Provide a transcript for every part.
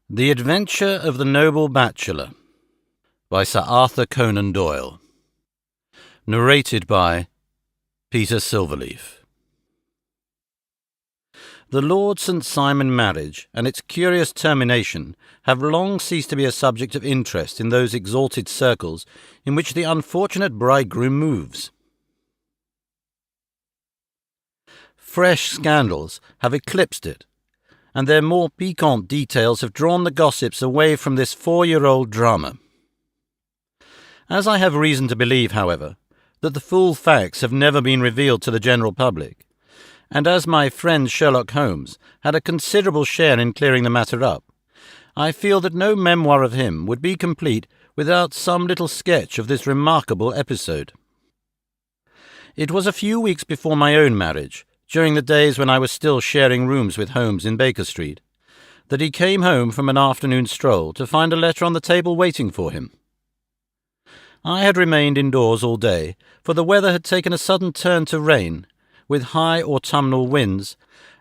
The Adventure of the Noble Bachelor by Sir Arthur Conan Doyle. Narrated by Peter Silverleaf. The Lord St. Simon marriage and its curious termination have long ceased to be a subject of interest in those exalted circles in which the unfortunate bridegroom moves. Fresh scandals have eclipsed it, and their more piquant details have drawn the gossips away from this 4-year-old drama. As I have reason to believe, however, that the full facts have never been revealed to the general public, and as my friend Sherlock Holmes had a considerable share in clearing the matter up, I feel that no memoir of him would be complete without some little sketch of this remarkable episode. It was a few weeks before my own marriage, during the days when I was still sharing rooms with Holmes in Baker Street, that he came home from an afternoon stroll to find a letter on the table waiting for him. I had remained indoors all day, for the weather had taken a sudden turn to rain, with high autumnal winds,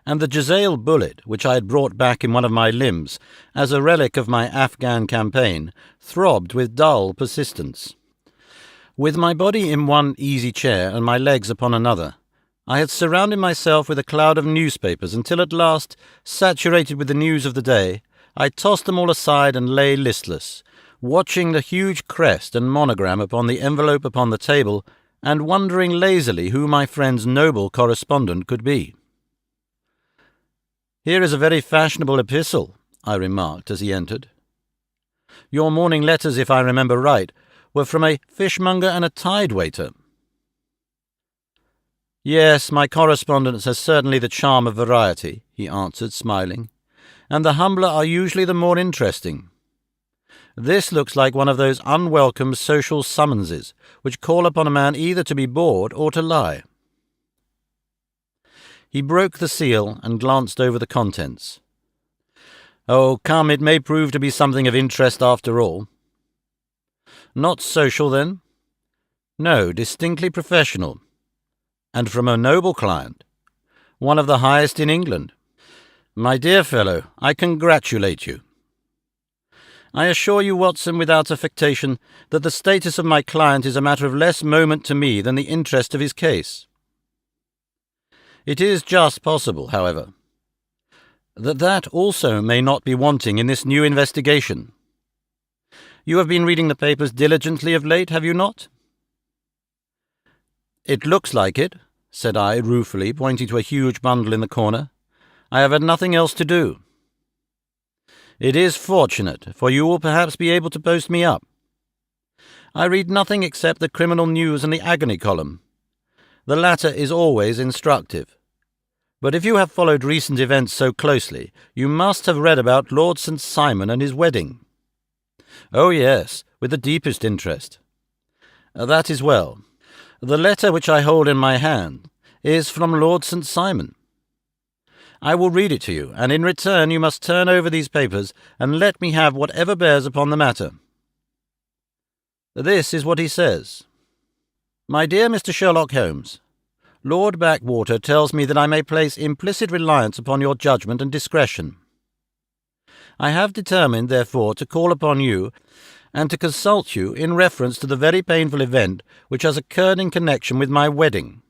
and the Jezail bullet, which I had brought back in one of my limbs as a relic of my Afghan campaign, throbbed with dull persistence. With my body in one easy chair and my legs upon another, I had surrounded myself with a cloud of newspapers until at last, saturated with the news of the day, I tossed them all aside and lay listless, watching the huge crest and monogram upon the envelope upon the table, and wondering lazily who my friend's noble correspondent could be. "Here is a very fashionable epistle," I remarked as he entered. "Your morning letters, if I remember right, were from a fishmonger and a tide-waiter." "Yes, my correspondence has certainly the charm of variety," he answered, smiling, "and the humbler are usually the more interesting. This looks like one of those unwelcome social summonses which call upon a man either to be bored or to lie." He broke the seal and glanced over the contents. "Oh, come, it may prove to be something of interest after all." "Not social, then?" "No, distinctly professional. And from a noble client, one of the highest in England. My dear fellow, I congratulate you. I assure you, Watson, without affectation, that the status of my client is a matter of less moment to me than the interest of his case. It is just possible, however, that also may not be wanting in this new investigation. You have been reading the papers diligently of late, have you not?" "It looks like it," said I ruefully, pointing to a huge bundle in the corner. "I have had nothing else to do." "It is fortunate, for you will perhaps be able to post me up. I read nothing except the criminal news and the agony column. The latter is always instructive. But if you have followed recent events so closely, you must have read about Lord St. Simon and his wedding." "Oh, yes, with the deepest interest." "That is well. The letter which I hold in my hand is from Lord St. Simon. I will read it to you, and in return you must turn over these papers and let me have whatever bears upon the matter. This is what he says. "My dear Mr. Sherlock Holmes, Lord Backwater tells me that I may place implicit reliance upon your judgment and discretion. I have determined, therefore, to call upon you and to consult you in reference to the very painful event which has occurred in connection with my wedding.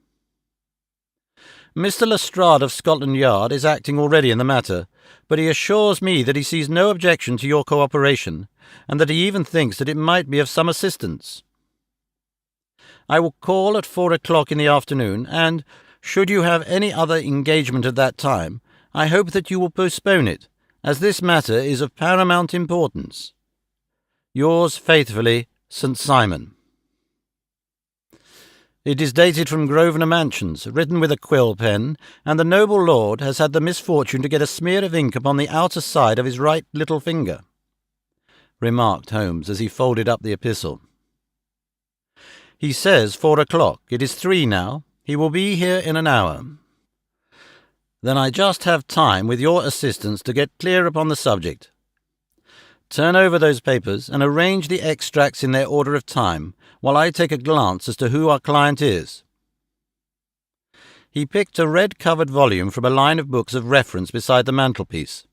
Mr. Lestrade of Scotland Yard is acting already in the matter, but he assures me that he sees no objection to your cooperation, and that he even thinks that it might be of some assistance. I will call at 4 o'clock in the afternoon, and, should you have any other engagement at that time, I hope that you will postpone it, as this matter is of paramount importance. Yours faithfully, St. Simon." It is dated from Grosvenor Mansions, written with a quill pen, and the noble lord has had the misfortune to get a smear of ink upon the outer side of his right little finger," remarked Holmes as he folded up the epistle. "He says 4 o'clock. It is 3 now. He will be here in an hour. Then I just have time, with your assistance, to get clear upon the subject. Turn over those papers and arrange the extracts in their order of time, while I take a glance as to who our client is." He picked a red-covered volume from a line of books of reference beside the mantelpiece.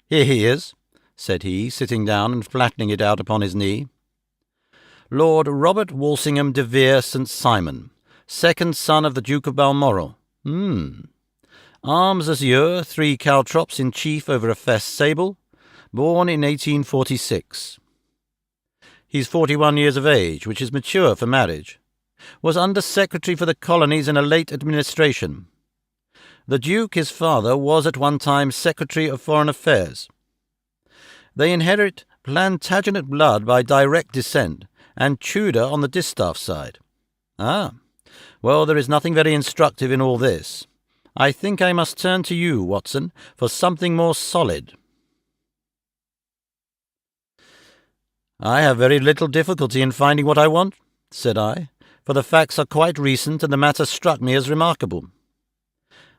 "Here he is," said he, sitting down and flattening it out upon his knee. "Lord Robert Walsingham de Vere St. Simon, second son of the Duke of Balmoral. Arms azure, 3 caltrops in chief over a fess sable, born in 1846. He's 41 years of age, which is mature for marriage. Was Under-Secretary for the Colonies in a late administration. The Duke, his father, was at one time Secretary of Foreign Affairs. They inherit Plantagenet blood by direct descent, and Tudor on the distaff side. Well, there is nothing very instructive in all this. I think I must turn to you, Watson, for something more solid." "I have very little difficulty in finding what I want," said I, "for the facts are quite recent and the matter struck me as remarkable.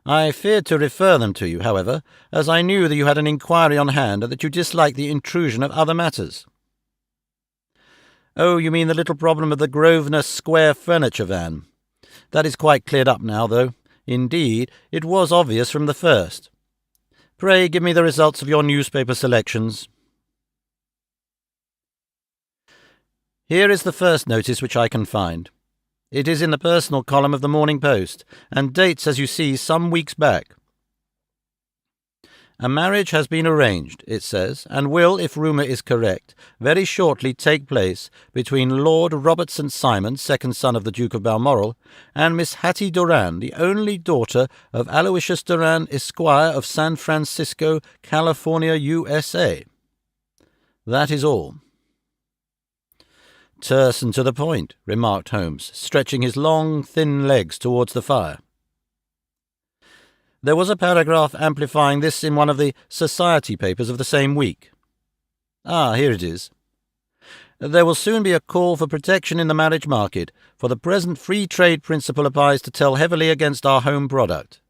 I feared to refer them to you, however, as I knew that you had an inquiry on hand and that you disliked the intrusion of other matters." "Oh, you mean the little problem of the Grosvenor Square furniture van. That is quite cleared up now, though. Indeed, it was obvious from the first. Pray give me the results of your newspaper selections." Here is the first notice which I can find. It is in the personal column of the Morning Post, and dates, as you see, some weeks back. "A marriage has been arranged," it says, "and will, if rumour is correct, very shortly take place between Lord Robert St. Simon, second son of the Duke of Balmoral, and Miss Hattie Doran, the only daughter of Aloysius Doran, Esquire, of San Francisco, California, USA. That is all." "Terse and to the point," remarked Holmes, stretching his long, thin legs towards the fire. "There was a paragraph amplifying this in one of the society papers of the same week. Here it is. 'There will soon be a call for protection in the marriage market, for the present free trade principle applies to tell heavily against our home product.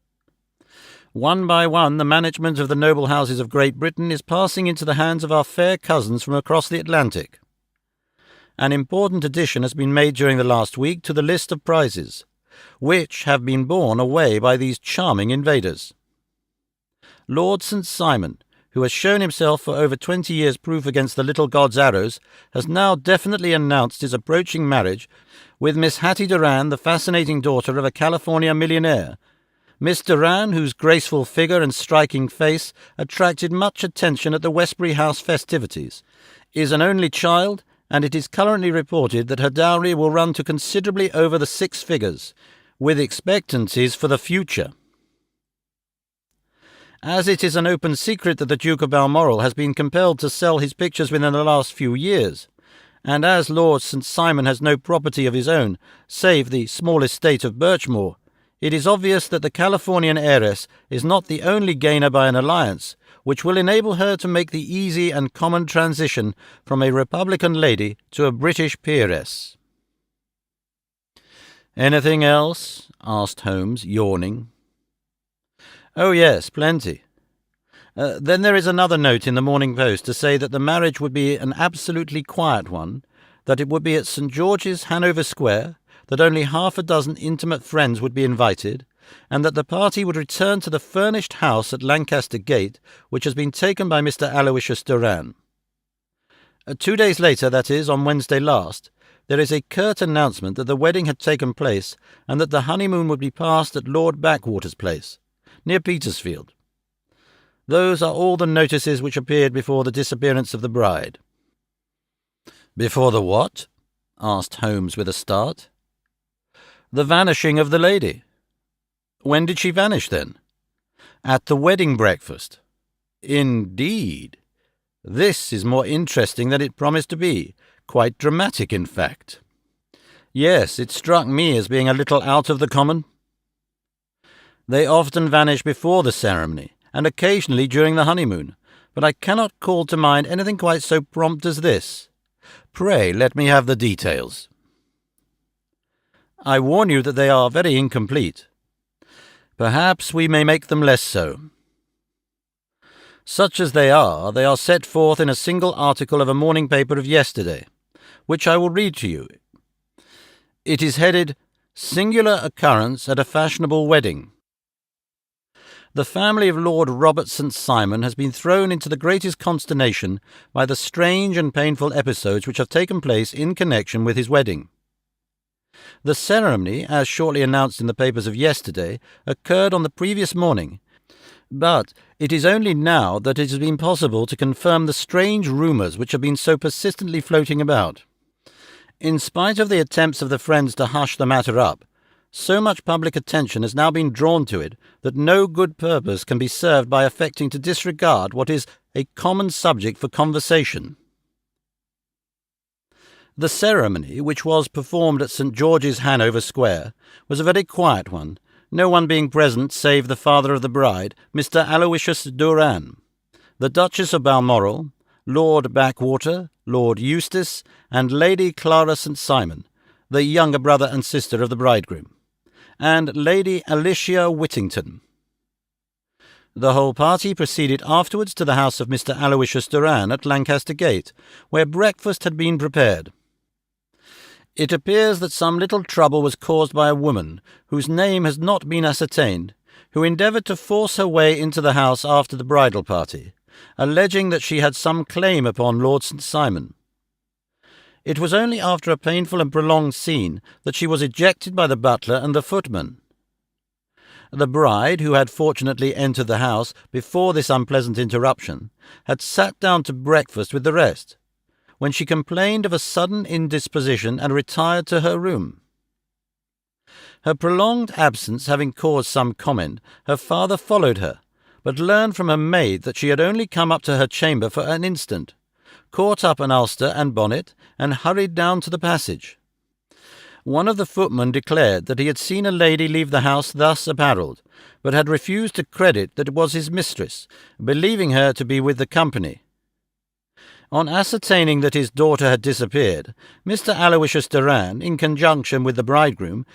One by one the management of the noble houses of Great Britain is passing into the hands of our fair cousins from across the Atlantic. An important addition has been made during the last week to the list of prizes, which have been borne away by these charming invaders. Lord St. Simon, who has shown himself for over 20 years proof against the little god's arrows, has now definitely announced his approaching marriage with Miss Hattie Doran, the fascinating daughter of a California millionaire. Miss Doran, whose graceful figure and striking face attracted much attention at the Westbury House festivities, is an only child, and it is currently reported that her dowry will run to considerably over the 6 figures, with expectancies for the future. As it is an open secret that the Duke of Balmoral has been compelled to sell his pictures within the last few years, and as Lord St. Simon has no property of his own, save the small estate of Birchmoor, it is obvious that the Californian heiress is not the only gainer by an alliance, which will enable her to make the easy and common transition from a Republican lady to a British peeress." "Anything else?" asked Holmes, yawning. "Oh, yes, plenty. Then there is another note in the Morning Post to say that the marriage would be an absolutely quiet one, that it would be at St. George's, Hanover Square, that only half a dozen intimate friends would be invited, and that the party would return to the furnished house at Lancaster Gate, which has been taken by Mr. Aloysius Doran. 2 days later, that is, on Wednesday last, there is a curt announcement that the wedding had taken place, and that the honeymoon would be passed at Lord Backwater's place, near Petersfield. Those are all the notices which appeared before the disappearance of the bride." "Before the what?" asked Holmes with a start. "The vanishing of the lady." "When did she vanish, then?" "At the wedding breakfast." "Indeed. This is more interesting than it promised to be. Quite dramatic, in fact." "Yes, it struck me as being a little out of the common." "They often vanish before the ceremony, and occasionally during the honeymoon, but I cannot call to mind anything quite so prompt as this. Pray let me have the details." "I warn you that they are very incomplete." "Perhaps we may make them less so." "Such as they are set forth in a single article of a morning paper of yesterday, which I will read to you. It is headed, 'Singular Occurrence at a Fashionable Wedding.' The family of Lord Robert St. Simon has been thrown into the greatest consternation by the strange and painful episodes which have taken place in connection with his wedding. The ceremony, as shortly announced in the papers of yesterday, occurred on the previous morning, but it is only now that it has been possible to confirm the strange rumours which have been so persistently floating about. In spite of the attempts of the friends to hush the matter up, so much public attention has now been drawn to it that no good purpose can be served by affecting to disregard what is a common subject for conversation. The ceremony, which was performed at St. George's, Hanover Square, was a very quiet one, no one being present save the father of the bride, Mr. Aloysius Doran, the Duchess of Balmoral, Lord Backwater, Lord Eustace, and Lady Clara St. Simon, the younger brother and sister of the bridegroom, and Lady Alicia Whittington. The whole party proceeded afterwards to the house of Mr. Aloysius Doran at Lancaster Gate, where breakfast had been prepared. It appears that some little trouble was caused by a woman, whose name has not been ascertained, who endeavoured to force her way into the house after the bridal party, alleging that she had some claim upon Lord St. Simon. It was only after a painful and prolonged scene that she was ejected by the butler and the footman. The bride, who had fortunately entered the house before this unpleasant interruption, had sat down to breakfast with the rest, when she complained of a sudden indisposition and retired to her room. Her prolonged absence having caused some comment, her father followed her, but learned from her maid that she had only come up to her chamber for an instant, caught up an ulster and bonnet, and hurried down to the passage. One of the footmen declared that he had seen a lady leave the house thus apparelled, but had refused to credit that it was his mistress, believing her to be with the company. On ascertaining that his daughter had disappeared, Mr. Aloysius Doran, in conjunction with the bridegroom,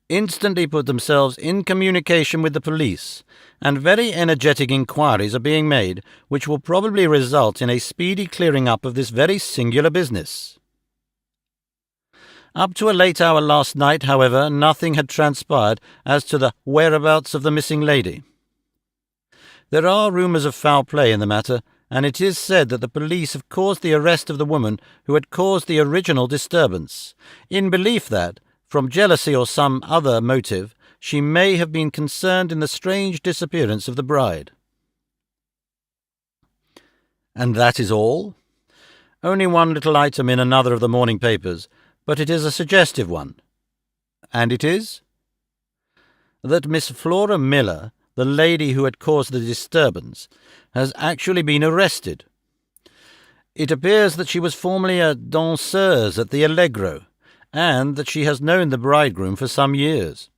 instantly put themselves in communication with the police, and very energetic inquiries are being made, which will probably result in a speedy clearing up of this very singular business. Up to a late hour last night, however, nothing had transpired as to the whereabouts of the missing lady. There are rumours of foul play in the matter, and it is said that the police have caused the arrest of the woman who had caused the original disturbance, in belief that, from jealousy or some other motive, she may have been concerned in the strange disappearance of the bride. And that is all? Only one little item in another of the morning papers, but it is a suggestive one. And it is? That Miss Flora Miller, the lady who had caused the disturbance, has actually been arrested. It appears that she was formerly a danseuse at the Allegro, and that she has known the bridegroom for some years.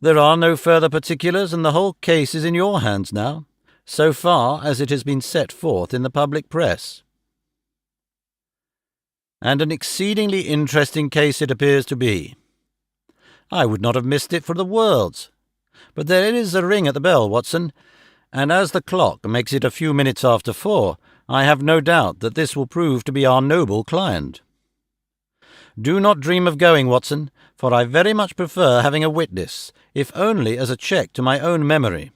There are no further particulars, and the whole case is in your hands now, so far as it has been set forth in the public press. And an exceedingly interesting case it appears to be. I would not have missed it for the worlds. But there is a ring at the bell, Watson, and as the clock makes it a few minutes after 4, I have no doubt that this will prove to be our noble client. Do not dream of going, Watson, for I very much prefer having a witness, if only as a check to my own memory.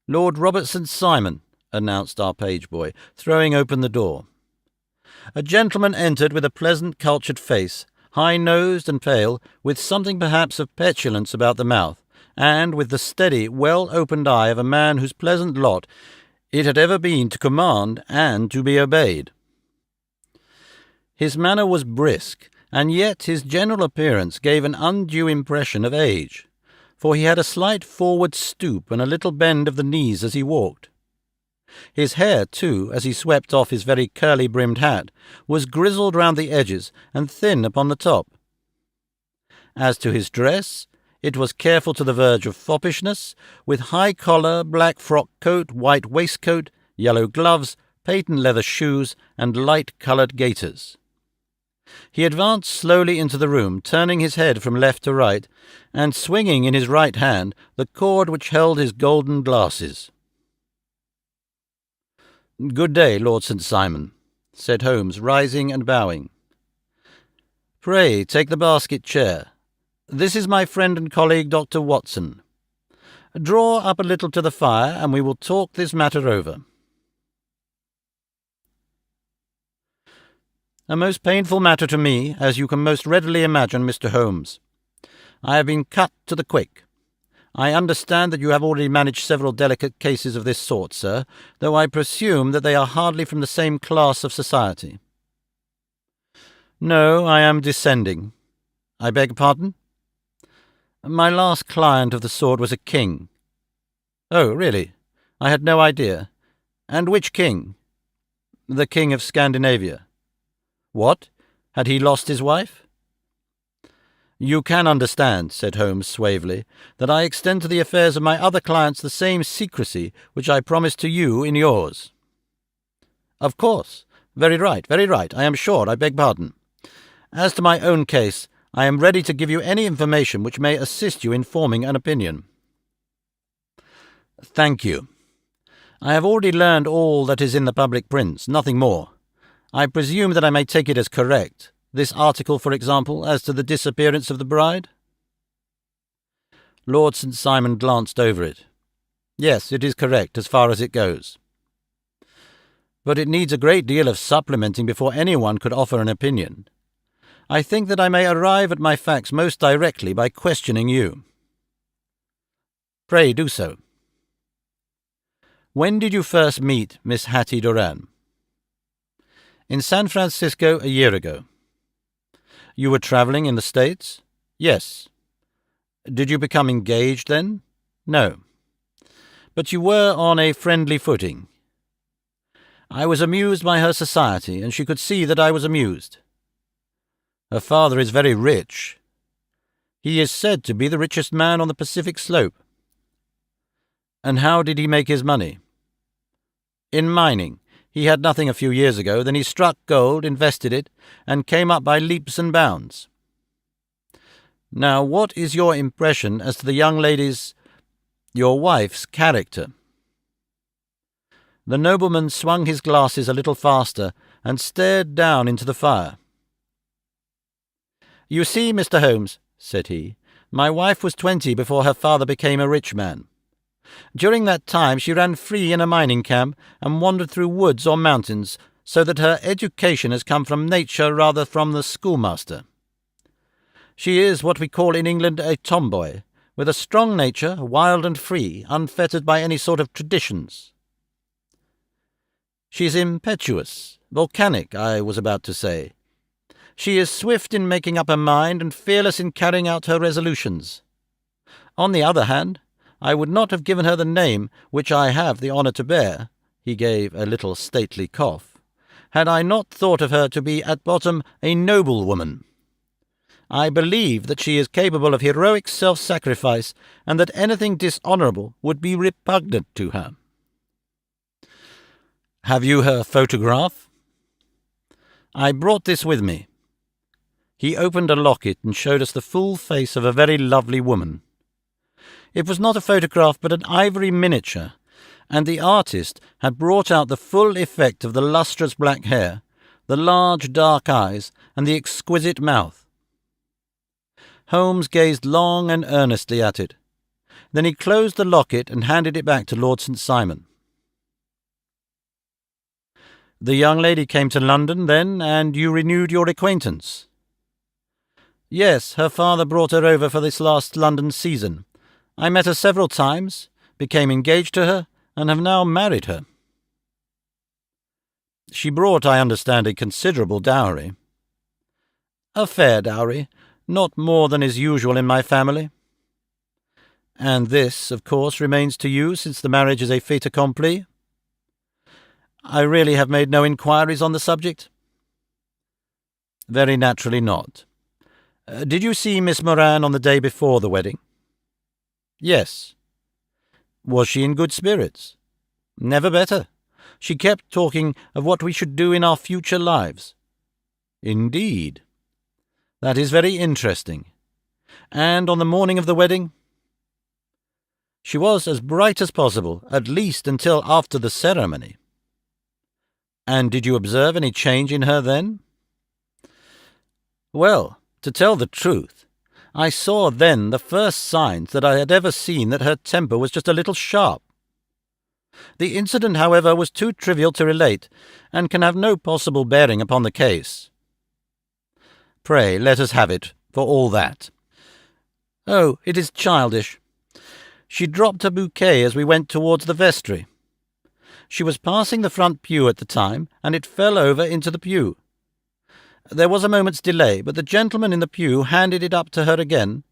Lord Robert St. Simon, announced our page-boy, throwing open the door. A gentleman entered with a pleasant, cultured face, high-nosed and pale, with something perhaps of petulance about the mouth, and with the steady, well-opened eye of a man whose pleasant lot it had ever been to command and to be obeyed. His manner was brisk, and yet his general appearance gave an undue impression of age, for he had a slight forward stoop and a little bend of the knees as he walked. His hair, too, as he swept off his very curly-brimmed hat, was grizzled round the edges and thin upon the top. As to his dress, it was careful to the verge of foppishness, with high collar, black frock coat, white waistcoat, yellow gloves, patent leather shoes, and light-coloured gaiters. He advanced slowly into the room, turning his head from left to right, and swinging in his right hand the cord which held his golden glasses. "Good day, Lord St. Simon," said Holmes, rising and bowing. "Pray take the basket chair. This is my friend and colleague, Dr. Watson. Draw up a little to the fire, and we will talk this matter over. A most painful matter to me, as you can most readily imagine, Mr. Holmes. I have been cut to the quick. I understand that you have already managed several delicate cases of this sort, sir, though I presume that they are hardly from the same class of society. No, I am descending. I beg pardon? My last client of the sort was a king. Oh, really? I had no idea. And which king? The King of Scandinavia. What? Had he lost his wife? You can understand, said Holmes suavely, that I extend to the affairs of my other clients the same secrecy which I promised to you in yours. Of course. Very right, very right. I am sure. I beg pardon. As to my own case, I am ready to give you any information which may assist you in forming an opinion. Thank you. I have already learned all that is in the public prints, nothing more. I presume that I may take it as correct. This article, for example, as to the disappearance of the bride? Lord St. Simon glanced over it. Yes, it is correct, as far as it goes. But it needs a great deal of supplementing before anyone could offer an opinion. I think that I may arrive at my facts most directly by questioning you. Pray do so. When did you first meet Miss Hattie Doran? In San Francisco a year ago. You were travelling in the States? Yes. Did you become engaged then? No. But you were on a friendly footing. I was amused by her society, and she could see that I was amused. Her father is very rich. He is said to be the richest man on the Pacific slope. And how did he make his money? In mining. He had nothing a few years ago, then he struck gold, invested it, and came up by leaps and bounds. Now, what is your impression as to the young lady's, your wife's, character? The nobleman swung his glasses a little faster and stared down into the fire. You see, Mr. Holmes, said he, my wife was 20 before her father became a rich man. During that time she ran free in a mining camp and wandered through woods or mountains, so that her education has come from nature rather from the schoolmaster. She is what we call in England a tomboy, with a strong nature, wild and free, unfettered by any sort of traditions. She is impetuous, volcanic, I was about to say. She is swift in making up her mind and fearless in carrying out her resolutions. On the other hand, I would not have given her the name which I have the honour to bear, he gave a little stately cough, had I not thought of her to be at bottom a noble woman. I believe that she is capable of heroic self-sacrifice, and that anything dishonourable would be repugnant to her. Have you her photograph? I brought this with me. He opened a locket and showed us the full face of a very lovely woman. It was not a photograph but an ivory miniature, and the artist had brought out the full effect of the lustrous black hair, the large dark eyes, and the exquisite mouth. Holmes gazed long and earnestly at it. Then he closed the locket and handed it back to Lord St. Simon. The young lady came to London, then, and you renewed your acquaintance? Yes, her father brought her over for this last London season. I met her several times, became engaged to her, and have now married her. She brought, I understand, a considerable dowry. A fair dowry, not more than is usual in my family. And this, of course, remains to you, since the marriage is a fait accompli? I really have made no inquiries on the subject. Very naturally not. Did you see Miss Moran on the day before the wedding? Yes. Was she in good spirits? Never better. She kept talking of what we should do in our future lives. Indeed. That is very interesting. And on the morning of the wedding? She was as bright as possible, at least until after the ceremony. And did you observe any change in her then? Well, to tell the truth, I saw then the first signs that I had ever seen that her temper was just a little sharp. The incident, however, was too trivial to relate, and can have no possible bearing upon the case. Pray, let us have it, for all that. Oh, it is childish. She dropped a bouquet as we went towards the vestry. She was passing the front pew at the time, and it fell over into the pew. There was a moment's delay, but the gentleman in the pew handed it up to her again,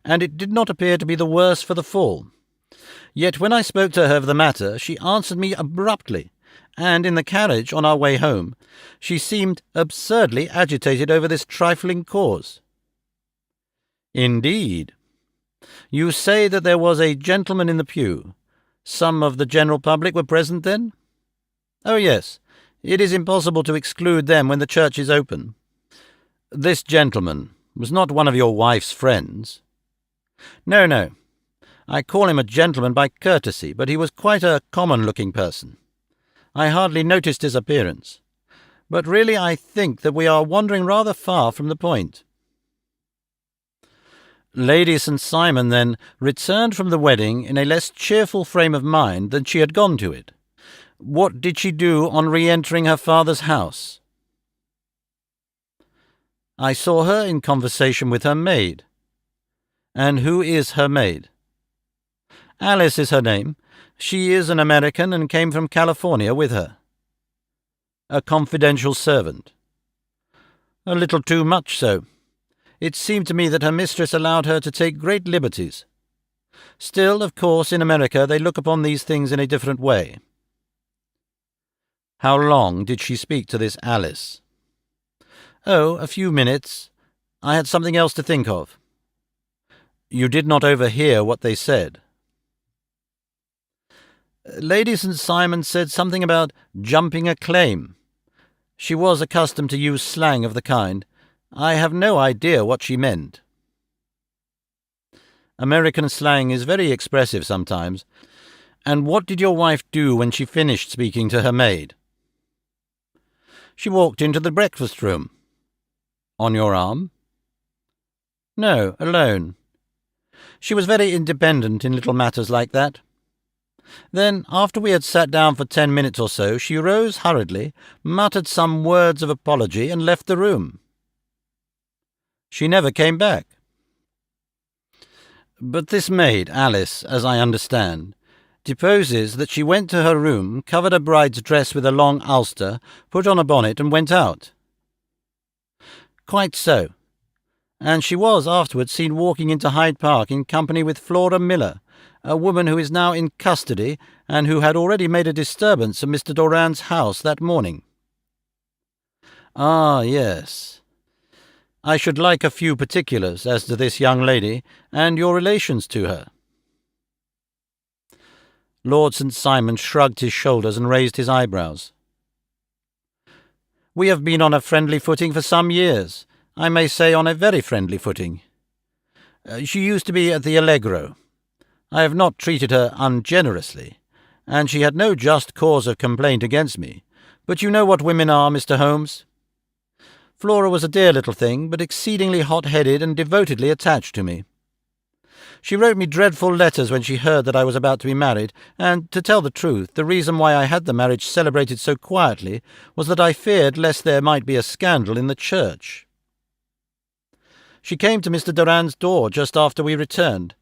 and it did not appear to be the worse for the fall. Yet when I spoke to her of the matter, she answered me abruptly, and in the carriage on our way home, she seemed absurdly agitated over this trifling cause. Indeed. You say that there was a gentleman in the pew. Some of the general public were present then? Oh, yes. It is impossible to exclude them when the church is open. This gentleman was not one of your wife's friends? No. I call him a gentleman by courtesy, but he was quite a common-looking person. I hardly noticed his appearance. But really I think that we are wandering rather far from the point. Lady St. Simon, then, returned from the wedding in a less cheerful frame of mind than she had gone to it. What did she do on re-entering her father's house? I saw her in conversation with her maid. And who is her maid? Alice is her name. She is an American and came from California with her. A confidential servant. A little too much so. It seemed to me that her mistress allowed her to take great liberties. Still, of course, in America they look upon these things in a different way. How long did she speak to this Alice? Oh, a few minutes. I had something else to think of. You did not overhear what they said? Lady St. Simon said something about jumping a claim. She was accustomed to use slang of the kind. I have no idea what she meant. American slang is very expressive sometimes. And what did your wife do when she finished speaking to her maid? She walked into the breakfast room. On your arm? No, alone. She was very independent in little matters like that. Then, after we had sat down for 10 minutes or so, she rose hurriedly, muttered some words of apology, and left the room. She never came back. But this maid, Alice, as I understand, deposes that she went to her room, covered her bride's dress with a long ulster, put on a bonnet, and went out. Quite so. And she was afterwards seen walking into Hyde Park in company with Flora Miller, a woman who is now in custody and who had already made a disturbance at Mr. Doran's house that morning. Ah, yes. I should like a few particulars as to this young lady and your relations to her. Lord St. Simon shrugged his shoulders and raised his eyebrows. We have been on a friendly footing for some years. I may say on a very friendly footing. She used to be at the Allegro. I have not treated her ungenerously, and she had no just cause of complaint against me. But you know what women are, Mr. Holmes. Flora was a dear little thing, but exceedingly hot-headed and devotedly attached to me. She wrote me dreadful letters when she heard that I was about to be married, and, to tell the truth, the reason why I had the marriage celebrated so quietly was that I feared lest there might be a scandal in the church. She came to Mr. Doran's door just after we returned,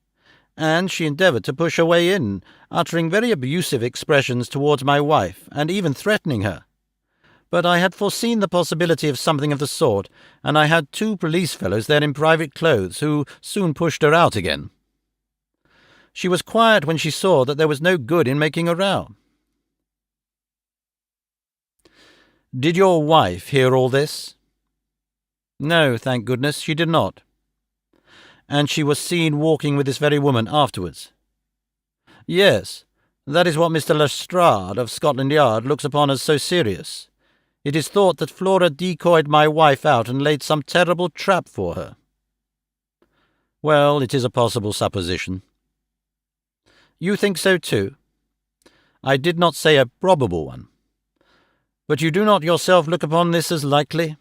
and she endeavoured to push her way in, uttering very abusive expressions towards my wife, and even threatening her. But I had foreseen the possibility of something of the sort, and I had 2 police fellows there in private clothes who soon pushed her out again. She was quiet when she saw that there was no good in making a row. Did your wife hear all this? No, thank goodness, she did not. And she was seen walking with this very woman afterwards? Yes, that is what Mr. Lestrade of Scotland Yard looks upon as so serious. It is thought that Flora decoyed my wife out and laid some terrible trap for her. Well, it is a possible supposition. You think so too? I did not say a probable one. But you do not yourself look upon this as likely?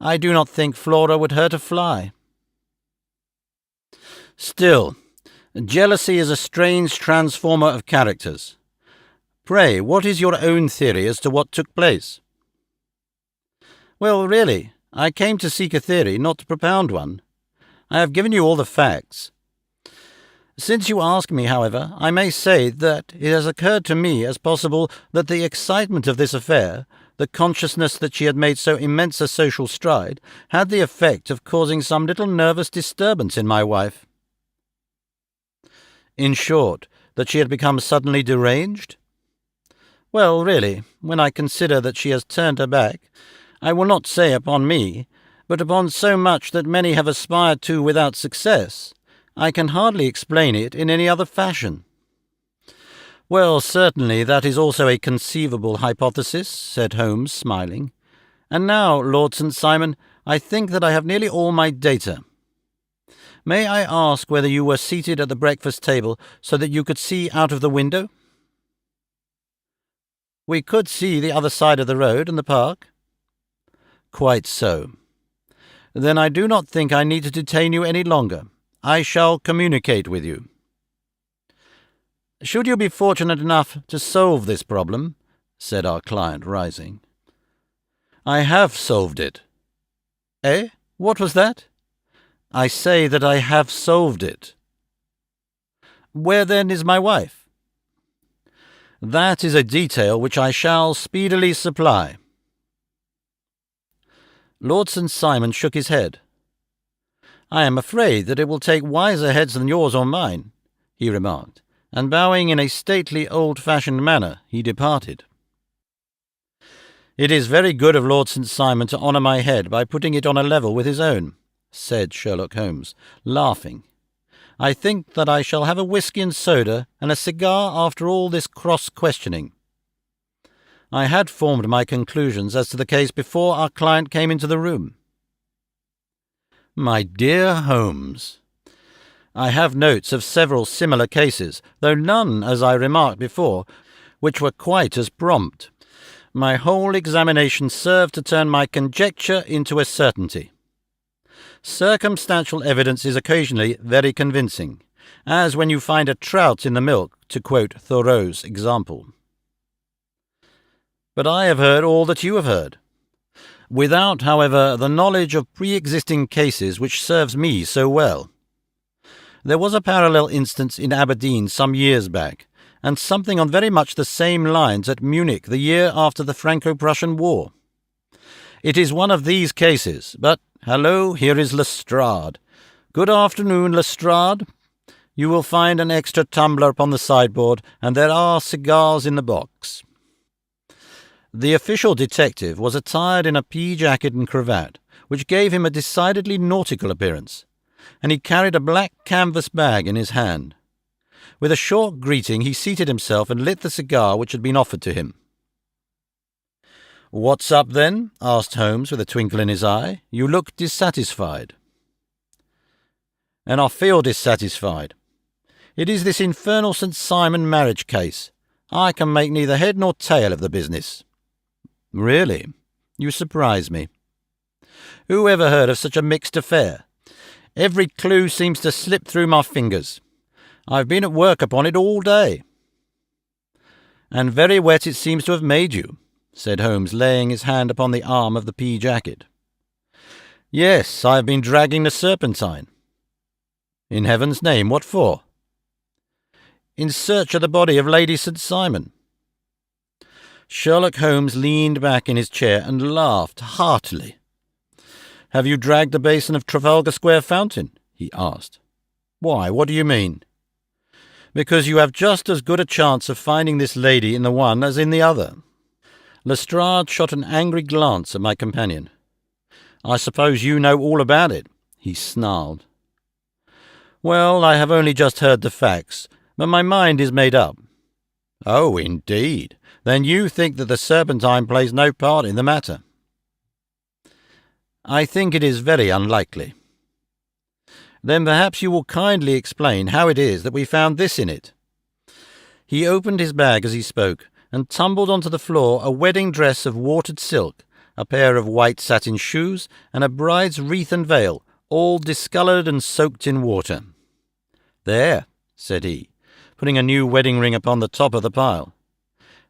I do not think Flora would hurt a fly. Still, jealousy is a strange transformer of characters. Pray, what is your own theory as to what took place? Well, really, I came to seek a theory, not to propound one. I have given you all the facts. Since you ask me, however, I may say that it has occurred to me as possible that the excitement of this affair, the consciousness that she had made so immense a social stride, had the effect of causing some little nervous disturbance in my wife. In short, that she had become suddenly deranged? Well, really, when I consider that she has turned her back, I will not say upon me, but upon so much that many have aspired to without success, I can hardly explain it in any other fashion. Well, certainly that is also a conceivable hypothesis, said Holmes, smiling. And now, Lord St. Simon, I think that I have nearly all my data. May I ask whether you were seated at the breakfast table so that you could see out of the window? We could see the other side of the road and the park. Quite so. Then I do not think I need to detain you any longer. I shall communicate with you. Should you be fortunate enough to solve this problem, said our client, rising. I have solved it. Eh? What was that? I say that I have solved it. Where then is my wife? That is a detail which I shall speedily supply. Lord St. Simon shook his head. I am afraid that it will take wiser heads than yours or mine, he remarked, and bowing in a stately old-fashioned manner, he departed. It is very good of Lord St. Simon to honour my head by putting it on a level with his own, said Sherlock Holmes, laughing. I think that I shall have a whisky and soda and a cigar after all this cross-questioning. I had formed my conclusions as to the case before our client came into the room. My dear Holmes, I have notes of several similar cases, though none, as I remarked before, which were quite as prompt. My whole examination served to turn my conjecture into a certainty. Circumstantial evidence is occasionally very convincing, as when you find a trout in the milk, to quote Thoreau's example. But I have heard all that you have heard, without, however, the knowledge of pre-existing cases which serves me so well. There was a parallel instance in Aberdeen some years back, and something on very much the same lines at Munich the year after the Franco-Prussian War. It is one of these cases, but, hello, here is Lestrade. Good afternoon, Lestrade. You will find an extra tumbler upon the sideboard, and there are cigars in the box. The official detective was attired in a pea-jacket and cravat, which gave him a decidedly nautical appearance, and he carried a black canvas bag in his hand. With a short greeting he seated himself and lit the cigar which had been offered to him. "What's up, then?" asked Holmes with a twinkle in his eye. "You look dissatisfied." "And I feel dissatisfied. It is this infernal St. Simon marriage case. I can make neither head nor tail of the business." "Really? You surprise me. Who ever heard of such a mixed affair? Every clue seems to slip through my fingers. I've been at work upon it all day." "And very wet it seems to have made you," said Holmes, laying his hand upon the arm of the pea-jacket. "Yes, I have been dragging the Serpentine." "In heaven's name, what for?" "In search of the body of Lady St. Simon." Sherlock Holmes leaned back in his chair and laughed heartily. "Have you dragged the basin of Trafalgar Square fountain?" he asked. "Why, what do you mean?" "Because you have just as good a chance of finding this lady in the one as in the other." Lestrade shot an angry glance at my companion. "I suppose you know all about it," he snarled. "Well, I have only just heard the facts, but my mind is made up." "Oh, indeed. Then you think that the Serpentine plays no part in the matter?" "I think it is very unlikely." "Then perhaps you will kindly explain how it is that we found this in it." He opened his bag as he spoke, and tumbled onto the floor a wedding dress of watered silk, a pair of white satin shoes, and a bride's wreath and veil, all discoloured and soaked in water. "There," said he, putting a new wedding ring upon the top of the pile.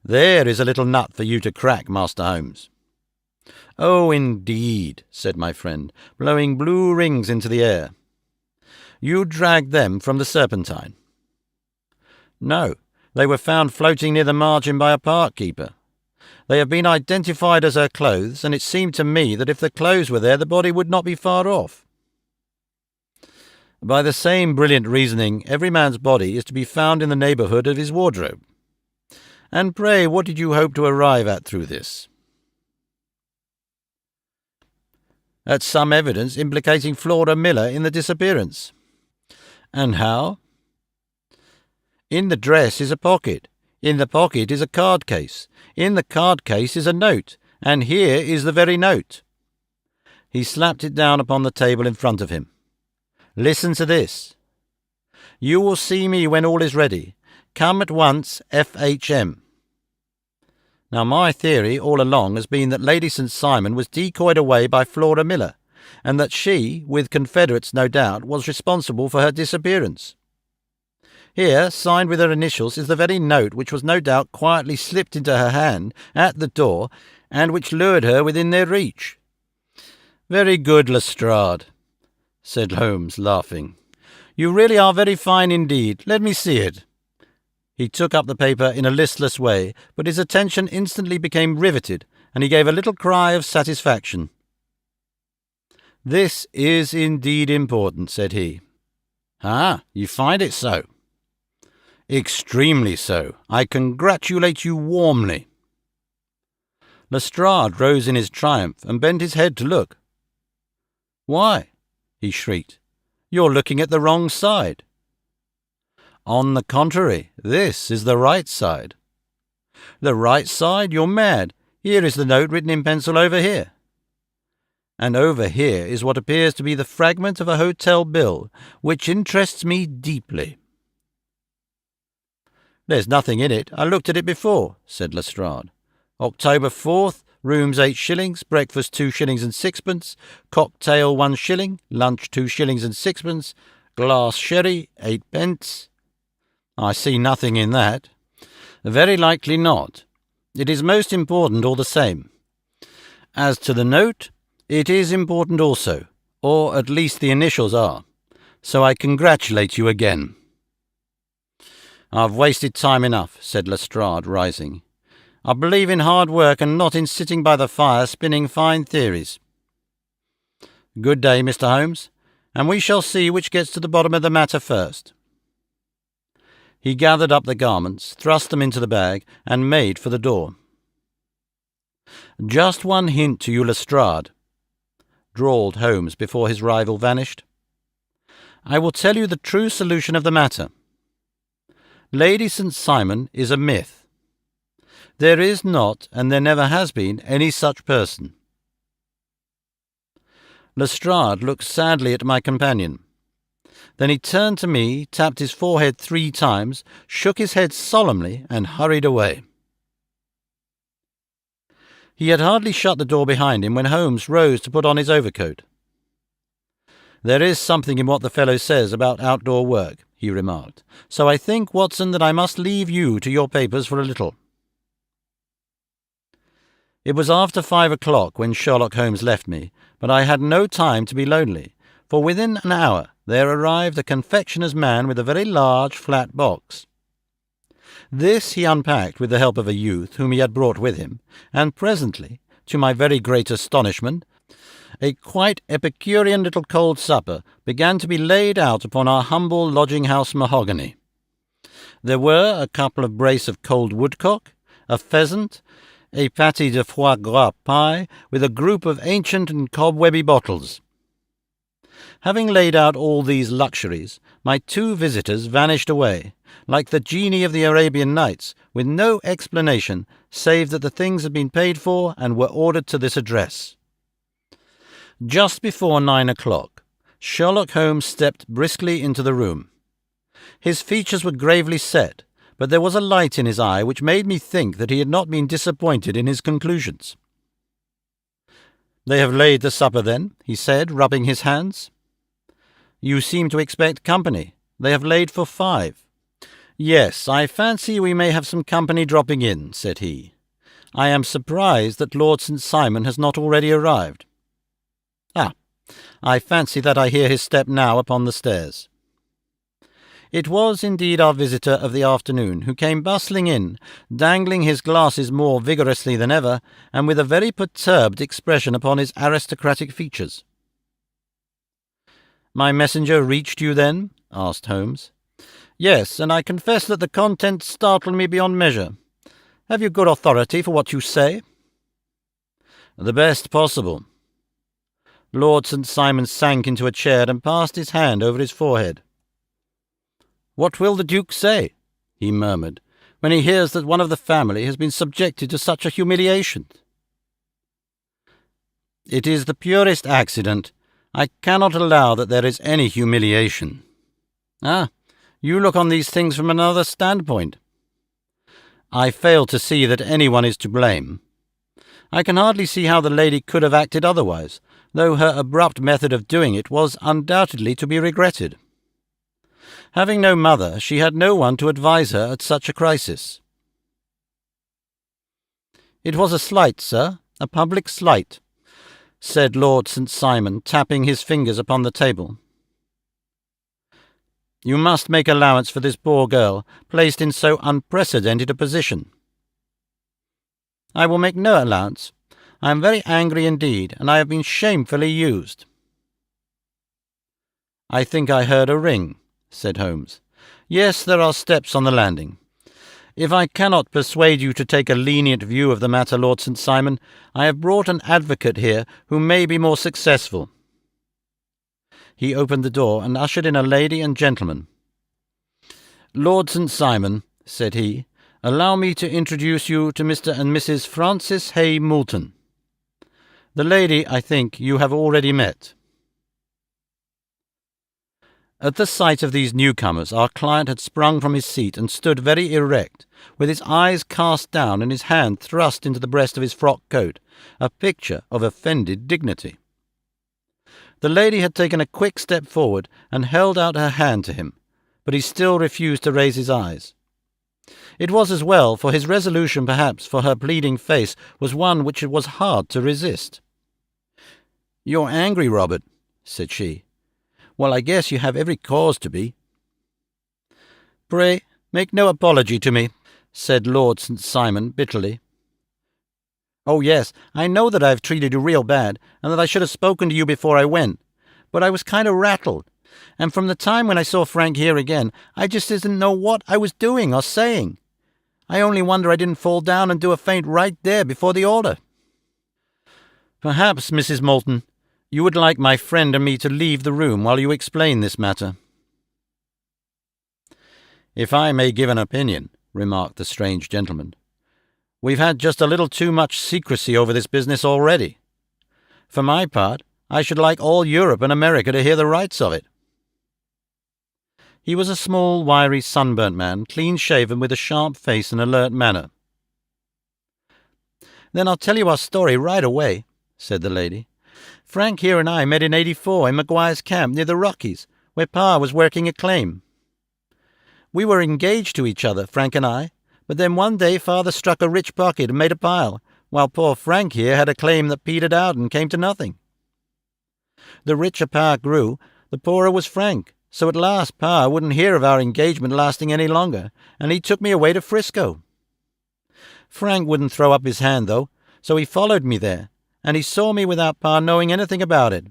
"There is a little nut for you to crack, Master Holmes." "Oh, indeed," said my friend, blowing blue rings into the air. "You dragged them from the Serpentine?" "No, they were found floating near the margin by a park keeper. They have been identified as her clothes, and it seemed to me that if the clothes were there the body would not be far off." "By the same brilliant reasoning, every man's body is to be found in the neighbourhood of his wardrobe. And pray, what did you hope to arrive at through this?" "At some evidence implicating Flora Miller in the disappearance." "And how?" "In the dress is a pocket. In the pocket is a card case. In the card case is a note, and here is the very note." He slapped it down upon the table in front of him. "Listen to this. You will see me when all is ready. Come at once, F.H.M. Now, my theory all along has been that Lady St. Simon was decoyed away by Flora Miller, and that she, with confederates no doubt, was responsible for her disappearance. Here, signed with her initials, is the very note which was no doubt quietly slipped into her hand at the door, and which lured her within their reach." "Very good, Lestrade," said Holmes, laughing. "You really are very fine indeed. Let me see it." He took up the paper in a listless way, but his attention instantly became riveted, and he gave a little cry of satisfaction. "This is indeed important," said he. "Ah, you find it so?" "Extremely so. I congratulate you warmly." Lestrade rose in his triumph and bent his head to look. "Why?" he shrieked. "You're looking at the wrong side." "On the contrary, this is the right side." "The right side? You're mad. Here is the note written in pencil over here." "And over here is what appears to be the fragment of a hotel bill, which interests me deeply." "There's nothing in it. I looked at it before," said Lestrade. "October 4th, rooms 8 shillings, breakfast 2 shillings and sixpence, cocktail 1 shilling, lunch 2 shillings and sixpence, glass sherry 8 pence. I see nothing in that." "Very likely not. It is most important all the same. As to the note, it is important also, or at least the initials are. So I congratulate you again." "I've wasted time enough," said Lestrade, rising. "I believe in hard work and not in sitting by the fire spinning fine theories. Good day, Mr. Holmes, and we shall see which gets to the bottom of the matter first." He gathered up the garments, thrust them into the bag, and made for the door. "Just one hint to you, Lestrade," drawled Holmes before his rival vanished. "I will tell you the true solution of the matter. Lady St. Simon is a myth. There is not, and there never has been, any such person." Lestrade looked sadly at my companion. Then he turned to me, tapped his forehead 3 times, shook his head solemnly, and hurried away. He had hardly shut the door behind him when Holmes rose to put on his overcoat. "There is something in what the fellow says about outdoor work," he remarked. "So I think, Watson, that I must leave you to your papers for a little." It was after 5 o'clock when Sherlock Holmes left me, but I had no time to be lonely, for within an hour there arrived a confectioner's man with a very large flat box. This he unpacked with the help of a youth whom he had brought with him, and presently, to my very great astonishment, a quite Epicurean little cold supper began to be laid out upon our humble lodging-house mahogany. There were a couple of brace of cold woodcock, a pheasant, a pâté de foie gras pie, with a group of ancient and cobwebby bottles. Having laid out all these luxuries, my 2 visitors vanished away, like the genii of the Arabian Nights, with no explanation, save that the things had been paid for and were ordered to this address. Just before 9 o'clock, Sherlock Holmes stepped briskly into the room. His features were gravely set, but there was a light in his eye which made me think that he had not been disappointed in his conclusions. "They have laid the supper, then?" he said, rubbing his hands. "You seem to expect company. They have laid for 5. Yes, I fancy we may have some company dropping in, said he. I am surprised that Lord St. Simon has not already arrived. Ah, I fancy that I hear his step now upon the stairs. It was indeed our visitor of the afternoon, who came bustling in, dangling his glasses more vigorously than ever, and with a very perturbed expression upon his aristocratic features. "My messenger reached you, then?" asked Holmes. "Yes, and I confess that the contents startled me beyond measure. Have you good authority for what you say?" "The best possible." Lord St. Simon sank into a chair and passed his hand over his forehead. "What will the Duke say," he murmured, "when he hears that one of the family has been subjected to such a humiliation?" "It is the purest accident. I cannot allow that there is any humiliation." "Ah, you look on these things from another standpoint." "I fail to see that anyone is to blame. I can hardly see how the lady could have acted otherwise, though her abrupt method of doing it was undoubtedly to be regretted. Having no mother, she had no one to advise her at such a crisis." "It was a slight, sir, a public slight," said Lord St. Simon, tapping his fingers upon the table. "You must make allowance for this poor girl, placed in so unprecedented a position." "I will make no allowance. I am very angry indeed, and I have been shamefully used." "I think I heard a ring," said Holmes. "Yes, there are steps on the landing. If I cannot persuade you to take a lenient view of the matter, Lord St. Simon, I have brought an advocate here who may be more successful." He opened the door and ushered in a lady and gentleman. "Lord St. Simon," said he, "allow me to introduce you to Mr. and Mrs. Francis Hay Moulton. The lady, I think, you have already met." At the sight of these newcomers, our client had sprung from his seat and stood very erect, with his eyes cast down and his hand thrust into the breast of his frock coat, a picture of offended dignity. The lady had taken a quick step forward and held out her hand to him, but he still refused to raise his eyes. It was as well, for his resolution, perhaps, for her pleading face was one which it was hard to resist. "You're angry, Robert," said she. "Well, I guess you have every cause to be." "Pray, make no apology to me," said Lord St. Simon bitterly. "Oh, yes, I know that I have treated you real bad, and that I should have spoken to you before I went, but I was kind of rattled, and from the time when I saw Frank here again, I just didn't know what I was doing or saying. I only wonder I didn't fall down and do a faint right there before the order." "Perhaps, Mrs. Moulton, you would like my friend and me to leave the room while you explain this matter." "If I may give an opinion," remarked the strange gentleman, "we've had just a little too much secrecy over this business already. For my part, I should like all Europe and America to hear the rights of it." He was a small, wiry, sunburnt man, clean-shaven, with a sharp face and alert manner. "Then I'll tell you our story right away," said the lady. "Frank here and I met in '84 in Maguire's camp near the Rockies, where Pa was working a claim. We were engaged to each other, Frank and I, but then one day Father struck a rich pocket and made a pile, while poor Frank here had a claim that petered out and came to nothing. The richer Pa grew, the poorer was Frank, so at last Pa wouldn't hear of our engagement lasting any longer, and he took me away to Frisco. Frank wouldn't throw up his hand, though, so he followed me there, and he saw me without Pa knowing anything about it.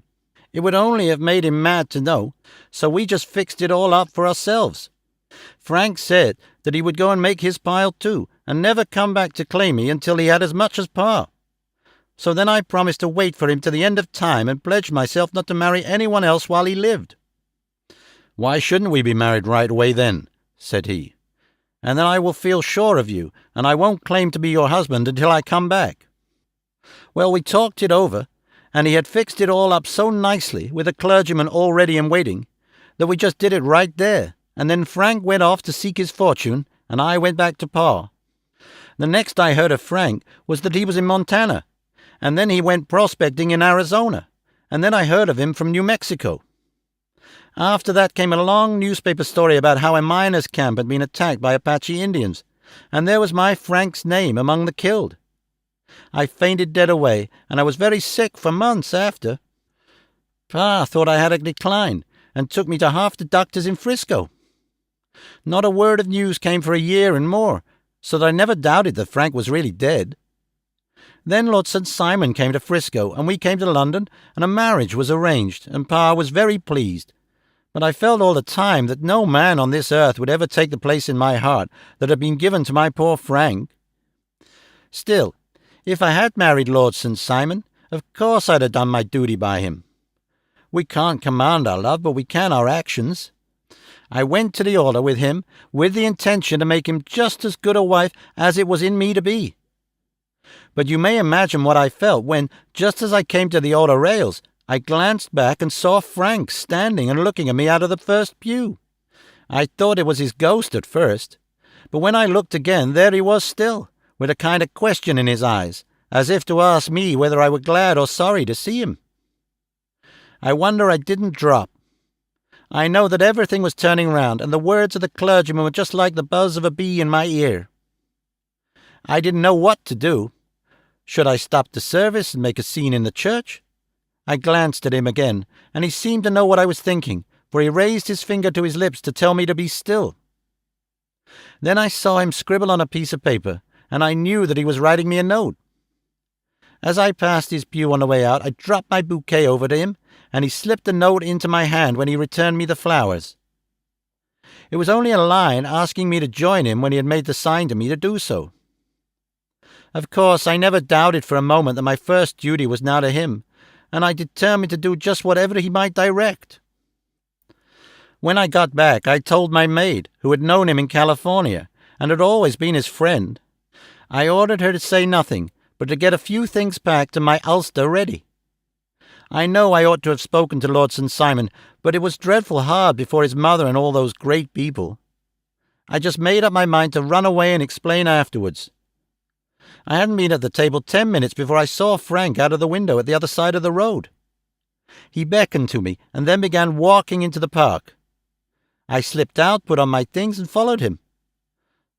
It would only have made him mad to know, so we just fixed it all up for ourselves. Frank said that he would go and make his pile too, and never come back to claim me until he had as much as Pa. So then I promised to wait for him to the end of time and pledged myself not to marry anyone else while he lived." "Why shouldn't we be married right away then?" said he. "And then I will feel sure of you, and I won't claim to be your husband until I come back." Well, we talked it over, and he had fixed it all up so nicely, with a clergyman all ready and waiting, that we just did it right there, and then Frank went off to seek his fortune, and I went back to Pa. The next I heard of Frank was that he was in Montana, and then he went prospecting in Arizona, and then I heard of him from New Mexico. After that came a long newspaper story about how a miners' camp had been attacked by Apache Indians, and there was my Frank's name among the killed. I fainted dead away, and I was very sick for months after. Pa thought I had a decline, and took me to half the doctors in Frisco. Not a word of news came for a year and more, so that I never doubted that Frank was really dead. Then Lord St. Simon came to Frisco, and we came to London, and a marriage was arranged, and Pa was very pleased. But I felt all the time that no man on this earth would ever take the place in my heart that had been given to my poor Frank. Still, if I had married Lord St. Simon, of course I'd have done my duty by him. We can't command our love, but we can our actions. I went to the altar with him, with the intention to make him just as good a wife as it was in me to be. But you may imagine what I felt when, just as I came to the altar rails, I glanced back and saw Frank standing and looking at me out of the first pew. I thought it was his ghost at first, but when I looked again, there he was still, with a kind of question in his eyes, as if to ask me whether I were glad or sorry to see him. I wonder I didn't drop. I know that everything was turning round, and the words of the clergyman were just like the buzz of a bee in my ear. I didn't know what to do. Should I stop the service and make a scene in the church? I glanced at him again, and he seemed to know what I was thinking, for he raised his finger to his lips to tell me to be still. Then I saw him scribble on a piece of paper, and I knew that he was writing me a note. As I passed his pew on the way out, I dropped my bouquet over to him, and he slipped the note into my hand when he returned me the flowers. It was only a line asking me to join him when he had made the sign to me to do so. Of course, I never doubted for a moment that my first duty was now to him, and I determined to do just whatever he might direct. When I got back, I told my maid, who had known him in California, and had always been his friend. I ordered her to say nothing, but to get a few things packed and my ulster ready. I know I ought to have spoken to Lord St. Simon, but it was dreadful hard before his mother and all those great people. I just made up my mind to run away and explain afterwards. I hadn't been at the table 10 minutes before I saw Frank out of the window at the other side of the road. He beckoned to me and then began walking into the park. I slipped out, put on my things, and followed him.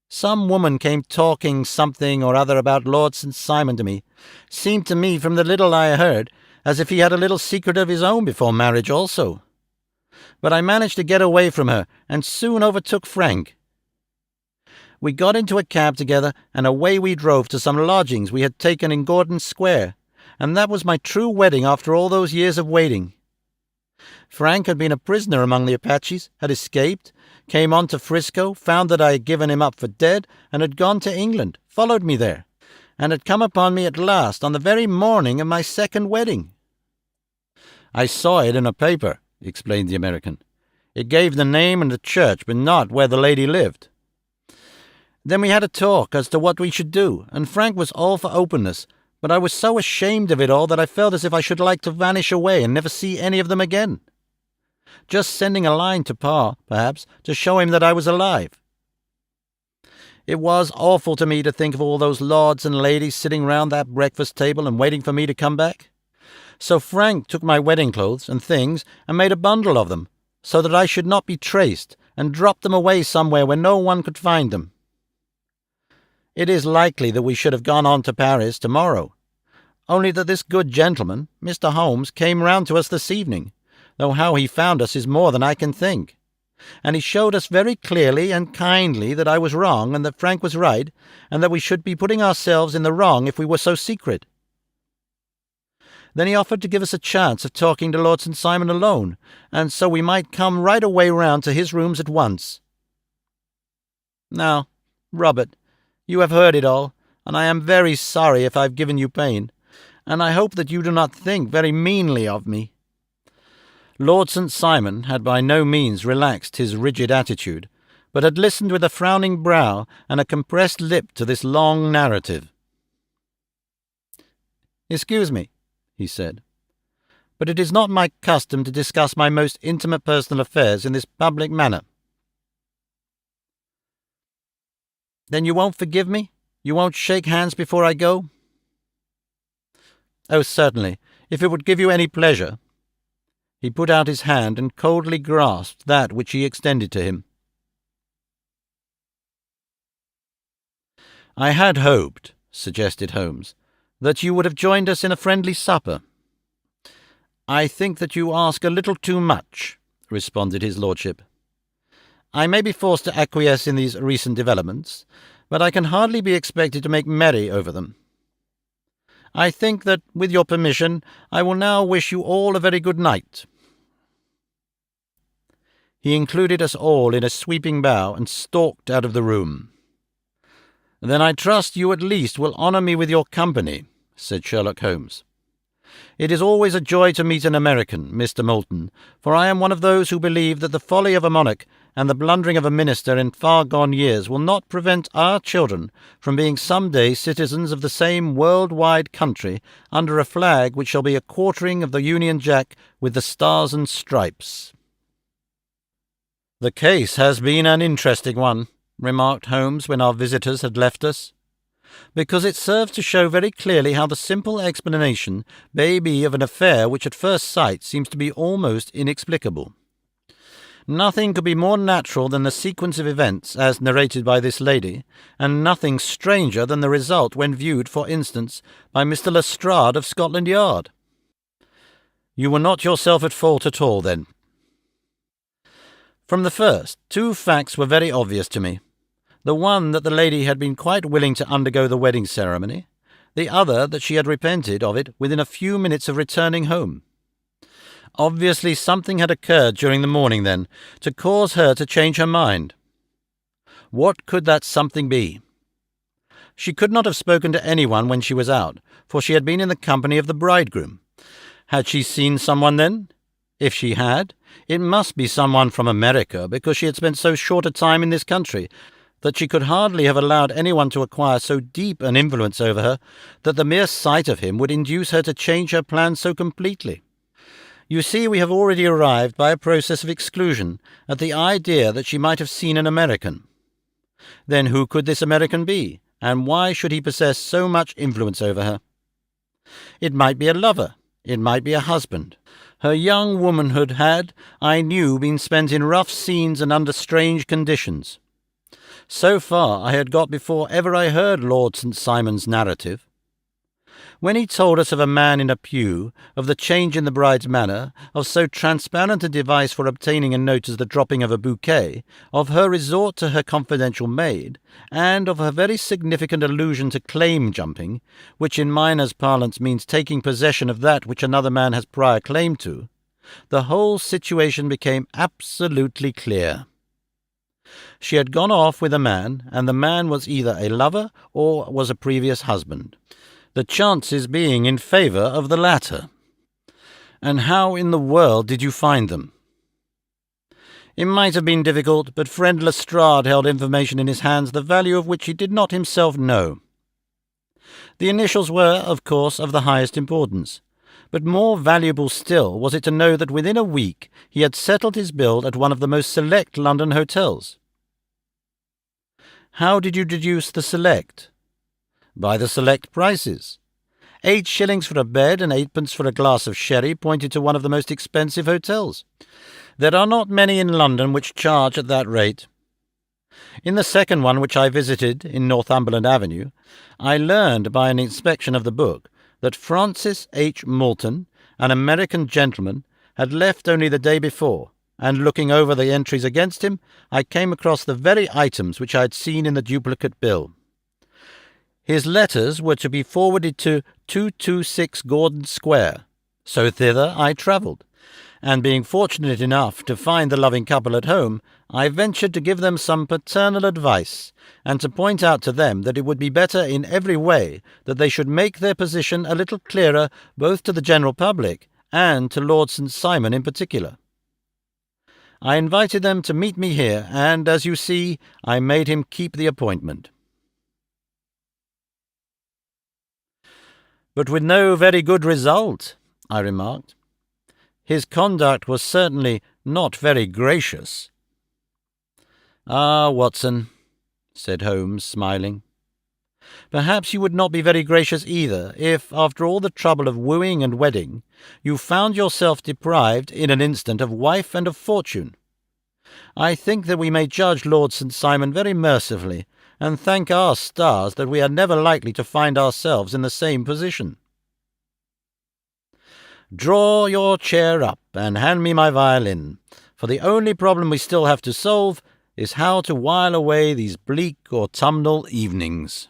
Some woman came talking something or other about Lord St. Simon to me. Seemed to me, from the little I heard, as if he had a little secret of his own before marriage also. But I managed to get away from her, and soon overtook Frank. We got into a cab together, and away we drove to some lodgings we had taken in Gordon Square, and that was my true wedding after all those years of waiting. Frank had been a prisoner among the Apaches, had escaped, came on to Frisco, found that I had given him up for dead, and had gone to England, followed me there, and had come upon me at last on the very morning of my second wedding. "I saw it in a paper," explained the American. "It gave the name and the church, but not where the lady lived." Then we had a talk as to what we should do, and Frank was all for openness, but I was so ashamed of it all that I felt as if I should like to vanish away and never see any of them again. Just sending a line to Pa, perhaps, to show him that I was alive. It was awful to me to think of all those lords and ladies sitting round that breakfast table and waiting for me to come back. So Frank took my wedding clothes and things and made a bundle of them, so that I should not be traced, and dropped them away somewhere where no one could find them. It is likely that we should have gone on to Paris tomorrow, only that this good gentleman, Mr. Holmes, came round to us this evening, though how he found us is more than I can think. And he showed us very clearly and kindly that I was wrong and that Frank was right, and that we should be putting ourselves in the wrong if we were so secret. Then he offered to give us a chance of talking to Lord St. Simon alone, and so we might come right away round to his rooms at once. Now, Robert, you have heard it all, and I am very sorry if I have given you pain, and I hope that you do not think very meanly of me." Lord St. Simon had by no means relaxed his rigid attitude, but had listened with a frowning brow and a compressed lip to this long narrative. "Excuse me," he said, "but it is not my custom to discuss my most intimate personal affairs in this public manner." "Then you won't forgive me? You won't shake hands before I go?" "Oh, certainly, if it would give you any pleasure." He put out his hand and coldly grasped that which he extended to him. "I had hoped," suggested Holmes, "that you would have joined us in a friendly supper." "I think that you ask a little too much," responded his lordship. "I may be forced to acquiesce in these recent developments, but I can hardly be expected to make merry over them. I think that, with your permission, I will now wish you all a very good night." He included us all in a sweeping bow and stalked out of the room. "Then I trust you at least will honour me with your company," said Sherlock Holmes. "It is always a joy to meet an American, Mr. Moulton, for I am one of those who believe that the folly of a monarch and the blundering of a minister in far-gone years will not prevent our children from being some day citizens of the same world-wide country under a flag which shall be a quartering of the Union Jack with the stars and stripes." "The case has been an interesting one," remarked Holmes when our visitors had left us, "because it serves to show very clearly how the simple explanation may be of an affair which at first sight seems to be almost inexplicable. Nothing could be more natural than the sequence of events as narrated by this lady, and nothing stranger than the result when viewed, for instance, by Mr. Lestrade of Scotland Yard." "You were not yourself at fault at all, then?" "From the first, two facts were very obvious to me. The one that the lady had been quite willing to undergo the wedding ceremony, the other that she had repented of it within a few minutes of returning home. Obviously something had occurred during the morning, then, to cause her to change her mind. What could that something be? She could not have spoken to anyone when she was out, for she had been in the company of the bridegroom. Had she seen someone then? If she had, it must be someone from America, because she had spent so short a time in this country that she could hardly have allowed anyone to acquire so deep an influence over her that the mere sight of him would induce her to change her plans so completely. You see, we have already arrived by a process of exclusion at the idea that she might have seen an American. Then who could this American be, and why should he possess so much influence over her? It might be a lover, it might be a husband. Her young womanhood had, I knew, been spent in rough scenes and under strange conditions. So far I had got before ever I heard Lord St. Simon's narrative. When he told us of a man in a pew, of the change in the bride's manner, of so transparent a device for obtaining a note as the dropping of a bouquet, of her resort to her confidential maid, and of her very significant allusion to claim-jumping, which in miners' parlance means taking possession of that which another man has prior claim to, the whole situation became absolutely clear. She had gone off with a man, and the man was either a lover or was a previous husband, the chances being in favour of the latter. And how in the world did you find them? It might have been difficult, but friend Lestrade held information in his hands the value of which he did not himself know. The initials were, of course, of the highest importance, but more valuable still was it to know that within a week he had settled his bill at one of the most select London hotels. How did you deduce the select? By the select prices. 8 shillings for a bed and 8pence for a glass of sherry pointed to one of the most expensive hotels. There are not many in London which charge at that rate. In the second one, which I visited in Northumberland Avenue, I learned by an inspection of the book that Francis H. Moulton, an American gentleman, had left only the day before, and looking over the entries against him, I came across the very items which I had seen in the duplicate bill. His letters were to be forwarded to 226 Gordon Square, so thither I travelled, and being fortunate enough to find the loving couple at home, I ventured to give them some paternal advice, and to point out to them that it would be better in every way that they should make their position a little clearer both to the general public and to Lord St. Simon in particular. I invited them to meet me here, and, as you see, I made him keep the appointment. But with no very good result, I remarked. His conduct was certainly not very gracious. Ah, Watson, said Holmes, smiling, Perhaps you would not be very gracious either if, after all the trouble of wooing and wedding, you found yourself deprived in an instant of wife and of fortune. I think that we may judge Lord St. Simon very mercifully, and thank our stars that we are never likely to find ourselves in the same position. Draw your chair up and hand me my violin, for the only problem we still have to solve is how to while away these bleak autumnal evenings.